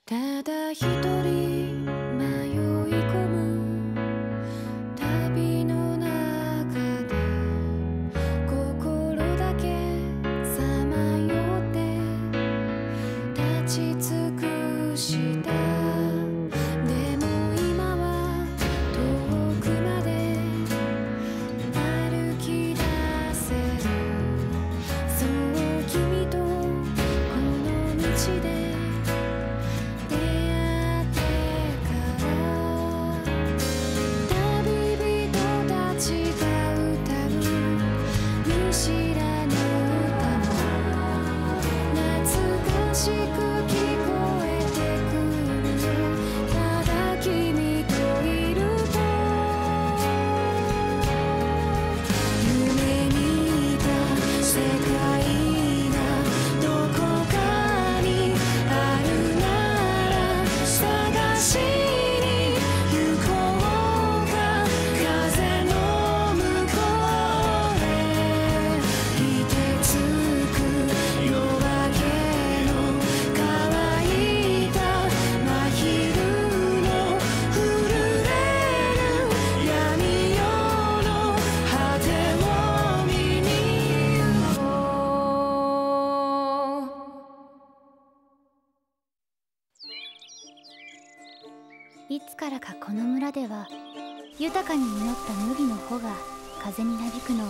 ただ一人迷い込む旅の中で心だけさまよって立ち尽くしたでも今は遠くまで歩き出せるそう君とこの道でいつからかこの村では豊かに実った麦の穂が風になびくのを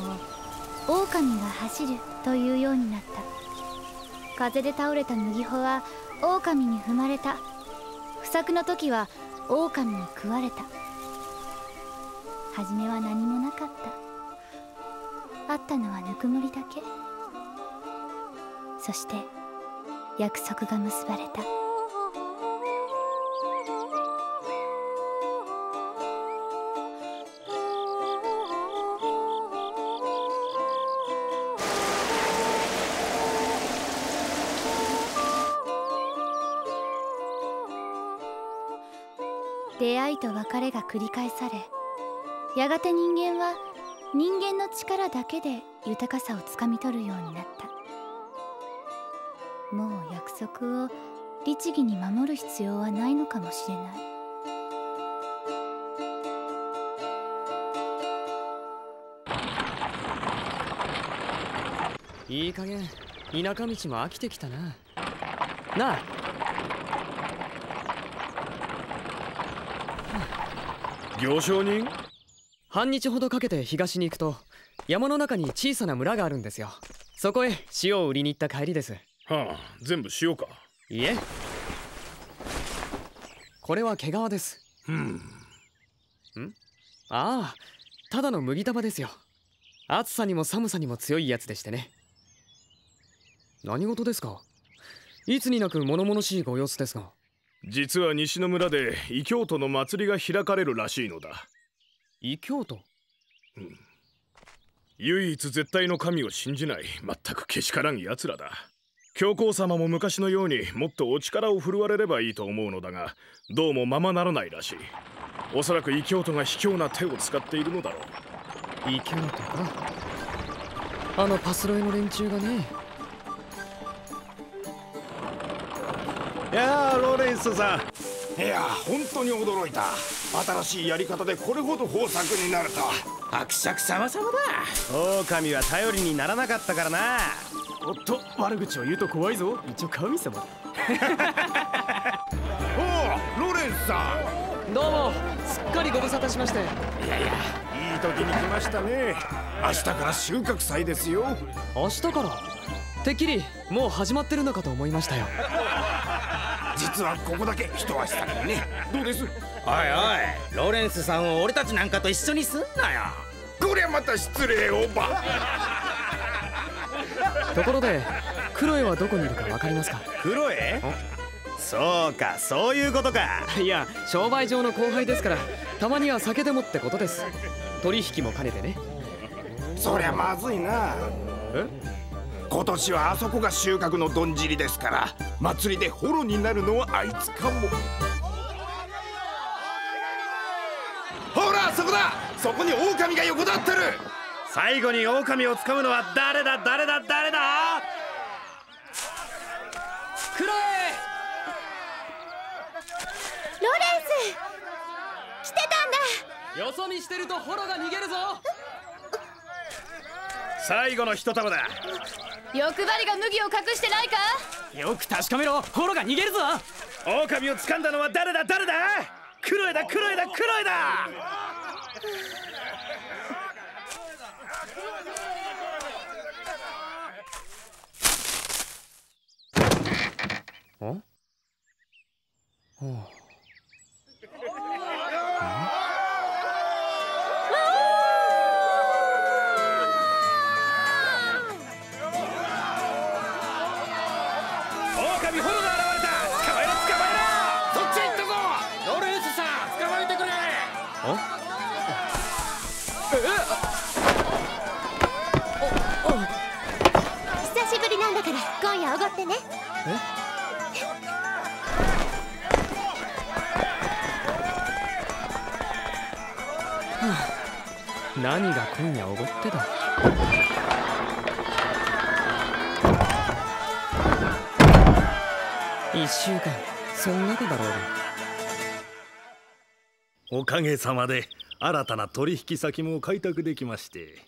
狼が走るというようになった。風で倒れた麦穂は狼に踏まれた。不作の時は狼に食われた。初めは何もなかった。あったのはぬくもりだけ。そして約束が結ばれた。出会いと別れが繰り返され、やがて人間は人間の力だけで豊かさをつかみ取るようになった。もう約束を律儀に守る必要はないのかもしれない。いい加減田舎道も飽きてきたな。なあ、行商人？半日ほどかけて東に行くと山の中に小さな村があるんですよ。そこへ塩を売りに行った帰りです。はあ、全部塩か？いえ、これは毛皮です。ああ、ただの麦束ですよ。暑さにも寒さにも強いやつでしてね。何事ですか？いつになく物々しいご様子ですが。実は西の村で異教徒の祭りが開かれるらしいのだ。異教徒？唯一絶対の神を信じない全くけしからんやつらだ。教皇様も昔のようにもっとお力を振るわれればいいと思うのだが、どうもままならないらしい。おそらく異教徒が卑怯な手を使っているのだろう。異教徒か？あのパスロエの連中がね。いやー、ローレンスさん、いや本当に驚いた。新しいやり方でこれほど豊作になるとは。伯爵様様だ。狼は頼りにならなかったからな。おっと、悪口を言うと怖いぞ。一応神様だ。おお、ローレンスさん、どうも。すっかりご無沙汰しまして。いやいや、いい時に来ましたね。明日から収穫祭ですよ。明日から？てっきりもう始まってるのかと思いましたよ。実はここだけ一足先にね。どうです？おいおい、ローレンスさんを俺たちなんかと一緒にすんなよ。こりゃまた失礼オーバー。ところでクロエはどこにいるか分かりますか？クロエ？そうか、そういうことか。いや、商売上の後輩ですから、たまには酒でもってことです。取引も兼ねてね。そりゃまずいな。今年はあそこが収穫のどんじりですから、祭りでホロになるのはあいつかも。ほら、そこだ。そこに狼が横立ってる。最後に狼を掴むのは誰だ誰だ誰だ？クロエ！よそ見してるとホロが逃げるぞ。最後の一束だ。欲張りが麦を隠してないか。よく確かめろ、ホロが逃げるぞ。狼を掴んだのは誰だ誰だ。クロエだクロエだクロエだ。お？おう。狼ホロが現れた。捕まえろ捕まえろ。そっちへ行ったぞ。ローレンスさん、捕まえてくれ。久しぶりなんだから今夜おごってね。何が今夜おごってだ。1週間そんなかだろうが。おかげさまで新たな取引先も開拓できまして。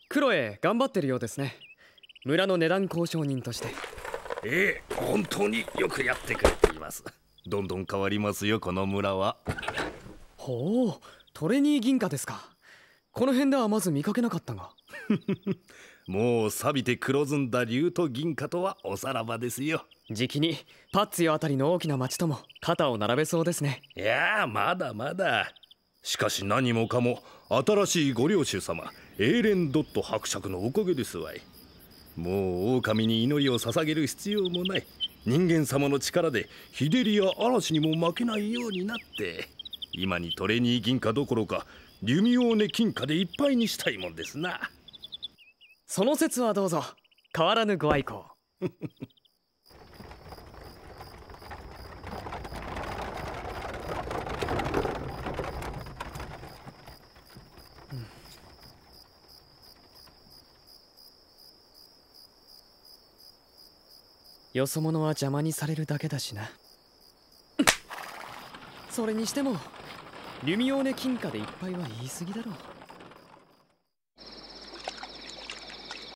クロエ頑張ってるようですね。村の値段交渉人として。ええ、本当によくやってくれています。どんどん変わりますよこの村は。ほう、トレニー銀貨ですか。この辺ではまず見かけなかったが。もう錆びて黒ずんだ竜と銀貨とはおさらばですよ。じきにパッツィオあたりの大きな町とも肩を並べそうですね。いやー、まだまだ。しかし何もかも新しいご領主様エーレン・ドット伯爵のおかげですわい。もう狼に祈りを捧げる必要もない。人間様の力で日照りや嵐にも負けないようになって、今にトレニー銀貨どころかリュミオーネ金貨でいっぱいにしたいもんですな。その説はどうぞ。変わらぬご愛好。よそ者は邪魔にされるだけだしな。それにしてもリュミオーネ金貨でいっぱいは言い過ぎだろう。